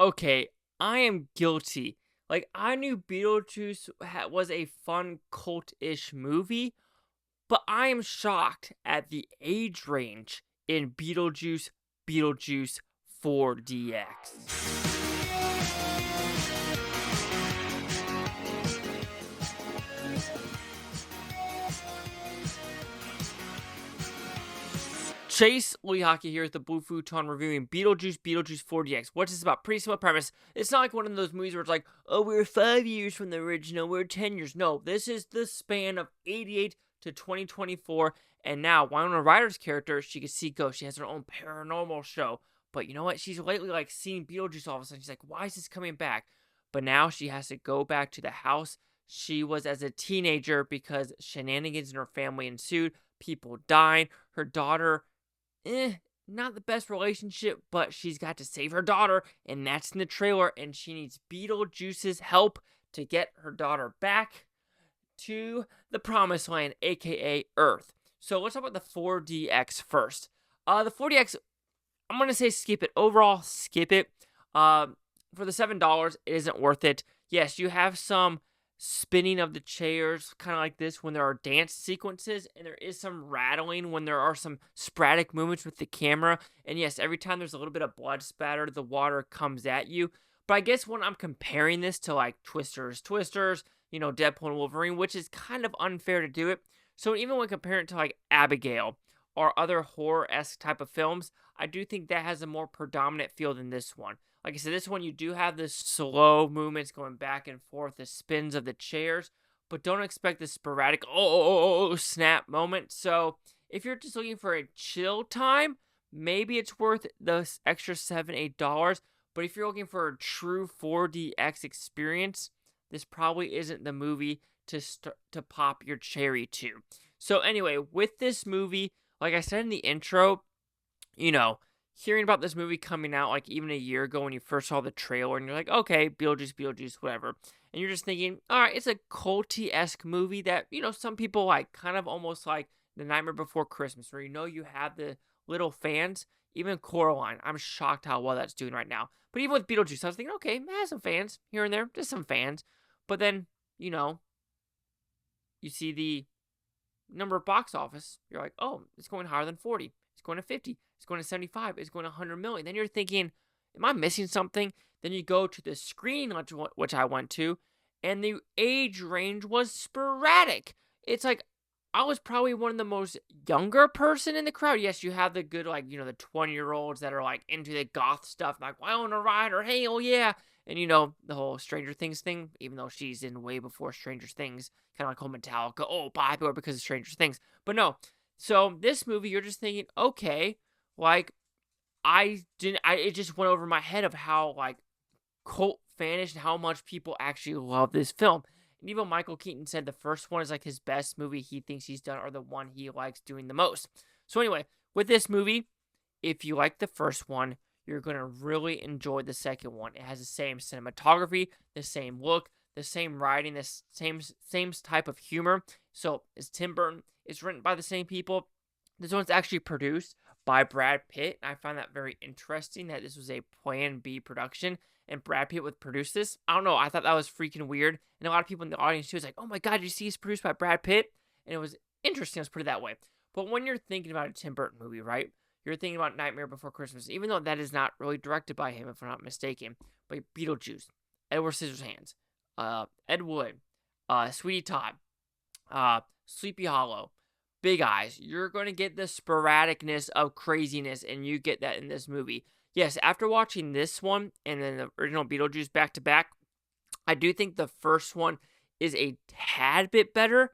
okay, I am guilty. Like, I knew Beetlejuice was a fun cult-ish movie, but I am shocked at the age range in Beetlejuice 4DX. Chase Lehocky here at the Blue Futon reviewing Beetlejuice 4DX. What's this about? Pretty simple premise. It's not like one of those movies where it's like, oh, we're 5 years from the original, we're 10 years. No, this is the span of 88 to 2024, and now Winona Ryder's character, she can see ghosts. She has her own paranormal show. But you know what? She's lately like seen Beetlejuice all of a sudden. She's like, why is this coming back? But now she has to go back to the house she was as a teenager because shenanigans in her family ensued. People dying. Her daughter, not the best relationship, but she's got to save her daughter, and that's in the trailer, and she needs Beetlejuice's help to get her daughter back to the promised land, aka Earth. So let's talk about the 4DX first. The 4DX, I'm going to say skip it. Overall, skip it. For the $7, it isn't worth it. Yes, you have some spinning of the chairs, kind of like this when there are dance sequences, and there is some rattling when there are some sporadic movements with the camera. And yes, every time there's a little bit of blood spatter, the water comes at you. But I guess when I'm comparing this to like Twisters, you know, Deadpool and Wolverine, which is kind of unfair to do it. So even when comparing it to like Abigail or other horror-esque type of films, I do think that has a more predominant feel than this one. Like I said, this one you do have the slow movements going back and forth, the spins of the chairs, but don't expect the sporadic snap moment. So if you're just looking for a chill time, maybe it's worth the extra $7-8. But if you're looking for a true 4DX experience, this probably isn't the movie to pop your cherry to. So anyway, with this movie, like I said in the intro, you know, hearing about this movie coming out like even a year ago when you first saw the trailer and you're like, okay, Beetlejuice, whatever. And you're just thinking, all right, it's a culty-esque movie that, you know, some people like, kind of almost like The Nightmare Before Christmas, where you know you have the little fans. Even Coraline, I'm shocked how well that's doing right now. But even with Beetlejuice, I was thinking, okay, it has some fans here and there, just some fans. But then, you know, you see the number of box office, you're like, oh, it's going higher than 40. It's going to 50. It's going to 75. It's going to 100 million. Then you're thinking, am I missing something? Then you go to the screen, which I went to, and the age range was sporadic. It's like, I was probably one of the most younger person in the crowd. Yes, you have the good, like, you know, the 20-year-olds that are, like, into the goth stuff, like, Winona Ryder, hey, oh, yeah. And, you know, the whole Stranger Things thing, even though she's in way before Stranger Things, kind of like whole Metallica, oh, popular because of Stranger Things. But no, so this movie, you're just thinking, okay, like, it just went over my head of how, like, cult fanish and how much people actually love this film. And even Michael Keaton said the first one is, like, his best movie he thinks he's done, or the one he likes doing the most. So anyway, with this movie, if you like the first one, you're going to really enjoy the second one. It has the same cinematography, the same look, the same writing, the same type of humor. So it's Tim Burton. It's written by the same people. This one's actually produced by Brad Pitt. I found that very interesting that this was a Plan B production and Brad Pitt would produce this. I don't know. I thought that was freaking weird. And a lot of people in the audience too was like, oh my God, did you see it's produced by Brad Pitt? And it was interesting. Let's put it that way. But when you're thinking about a Tim Burton movie, right? You're thinking about Nightmare Before Christmas, even though that is not really directed by him, if I'm not mistaken. But Beetlejuice, Edward Scissorhands, Ed Wood, Sweetie Todd, Sleepy Hollow, Big Eyes. You're going to get the sporadicness of craziness, and you get that in this movie. Yes, after watching this one and then the original Beetlejuice back to back, I do think the first one is a tad bit better.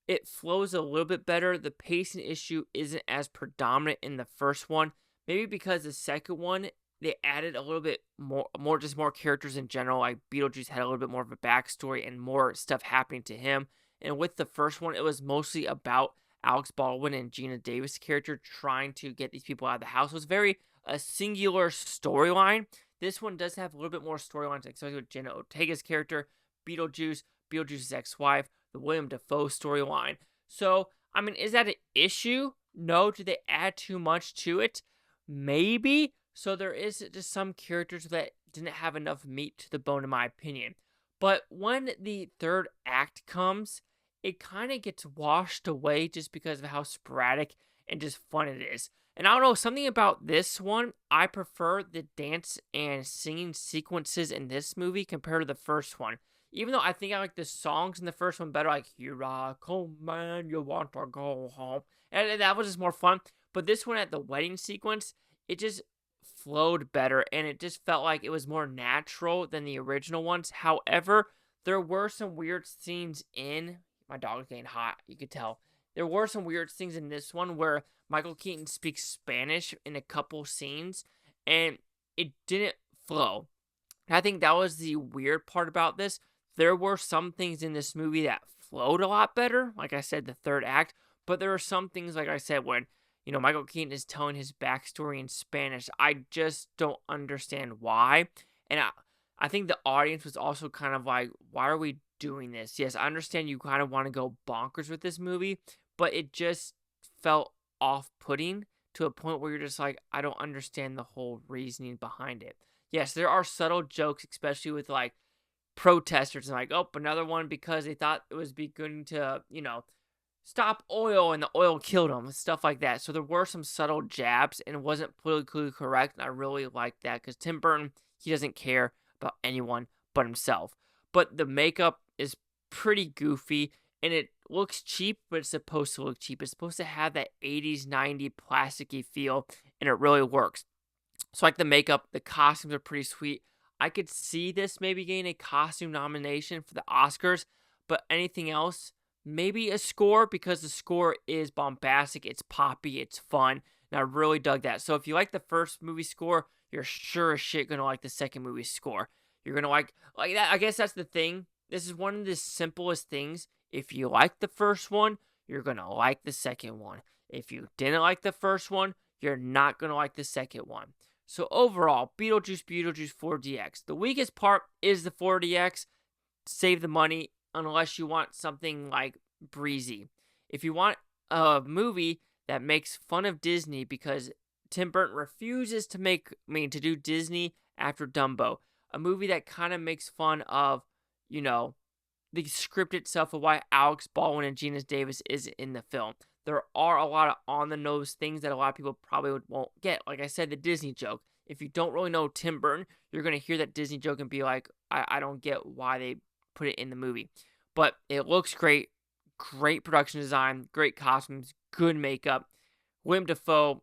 It flows a little bit better. The pacing issue isn't as predominant in the first one. Maybe because the second one, they added a little bit more characters in general. Like Beetlejuice had a little bit more of a backstory and more stuff happening to him. And with the first one, it was mostly about Alex Baldwin and Gina Davis' character trying to get these people out of the house. It was very a singular storyline. This one does have a little bit more storylines, especially with Jenna Ortega's character, Beetlejuice's ex-wife, the Willem Dafoe storyline. So, I mean, is that an issue? No. Did they add too much to it? Maybe. So there is just some characters that didn't have enough meat to the bone in my opinion. But when the third act comes, it kind of gets washed away just because of how sporadic and just fun it is. And I don't know, something about this one, I prefer the dance and singing sequences in this movie compared to the first one. Even though I think I like the songs in the first one better, like, here I come, man, you want to go home. And that was just more fun. But this one at the wedding sequence, it just flowed better, and it just felt like it was more natural than the original ones. However, there were some weird scenes in... My dog's getting hot, you could tell. There were some weird things in this one where Michael Keaton speaks Spanish in a couple scenes, and it didn't flow. And I think that was the weird part about this. There were some things in this movie that flowed a lot better, like I said, the third act, but there are some things, like I said, when, Michael Keaton is telling his backstory in Spanish, I just don't understand why. And I think the audience was also kind of like, why are we doing this? Yes, I understand you kind of want to go bonkers with this movie, but it just felt off-putting to a point where you're just like, I don't understand the whole reasoning behind it. Yes, there are subtle jokes, especially with like protesters and like, oh, another one because they thought it was beginning to, stop oil and the oil killed them, stuff like that. So there were some subtle jabs and it wasn't politically correct, and I really liked that because Tim Burton, he doesn't care about anyone but himself. But the makeup is pretty goofy and it looks cheap, but it's supposed to look cheap. It's supposed to have that 80s, 90s plasticky feel, and it really works. So like the makeup, the costumes are pretty sweet. I could see this maybe getting a costume nomination for the Oscars, but anything else, maybe a score, because the score is bombastic, it's poppy, it's fun, and I really dug that. So if you like the first movie score, you're sure as shit gonna like the second movie score. You're gonna like that. I guess that's the thing. This is one of the simplest things. If you like the first one, you're gonna like the second one. If you didn't like the first one, you're not gonna like the second one. So overall, Beetlejuice 4DX. The weakest part is the 4DX. Save the money unless you want something like breezy. If you want a movie that makes fun of Disney, because Tim Burton refuses to do Disney after Dumbo. A movie that kind of makes fun of, the script itself of why Alex Baldwin and Gina Davis is in the film. There are a lot of on-the-nose things that a lot of people probably won't get. Like I said, the Disney joke. If you don't really know Tim Burton, you're going to hear that Disney joke and be like, I don't get why they put it in the movie. But it looks great. Great production design. Great costumes. Good makeup. Willem Dafoe,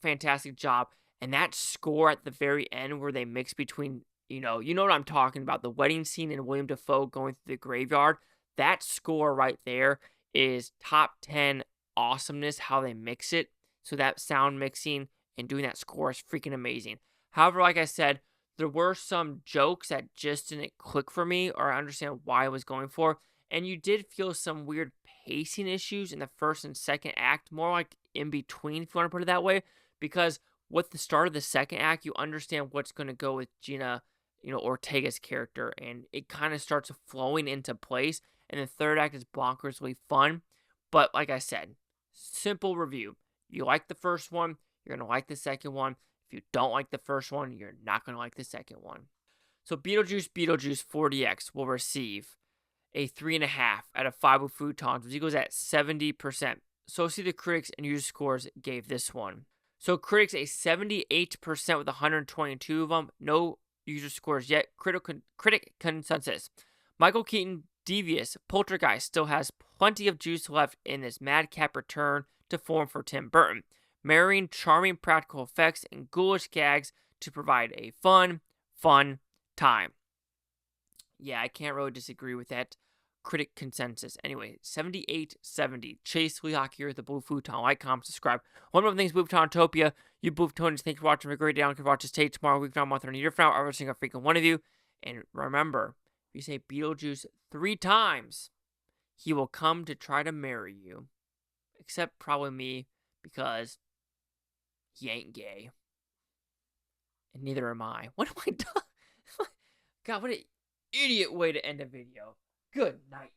fantastic job. And that score at the very end where they mix between, you know what I'm talking about, the wedding scene and Willem Dafoe going through the graveyard. That score right there is top 10 awesomeness, how they mix it. So that sound mixing and doing that score is freaking amazing. However, like I said, there were some jokes that just didn't click for me, or I understand why I was going for. And you did feel some weird pacing issues in the first and second act, more like in between, if you want to put it that way. Because with the start of the second act, you understand what's going to go with Jenna, Ortega's character, and it kind of starts flowing into place. And the third act is bonkersly fun. But like I said, simple review. You like the first one, you're going to like the second one. If you don't like the first one, you're not going to like the second one. So Beetlejuice 4DX will receive a 3.5 out of 5 with Futons, which equals at 70%. So see the critics and user scores gave this one. So critics a 78% with 122 of them. No user scores yet. Critic consensus. Michael Keaton, devious poltergeist, still has plenty of juice left in this madcap return to form for Tim Burton, marrying charming practical effects and ghoulish gags to provide a fun time. Yeah, I can't really disagree with that critic consensus. Anyway, 78-70. Chase Lehock here at the Blue Futon. Like, comment, subscribe. One more thing, Blue Futontopia. You Blue Futonians, thanks for watching. Have a great day. I can watch this tape tomorrow, week from month, or a year from now. Every single freaking one of you. And remember, if you say Beetlejuice 3 times, he will come to try to marry you. Except probably me, because he ain't gay. And neither am I. What am I doing? God, what an idiot way to end a video. Good night.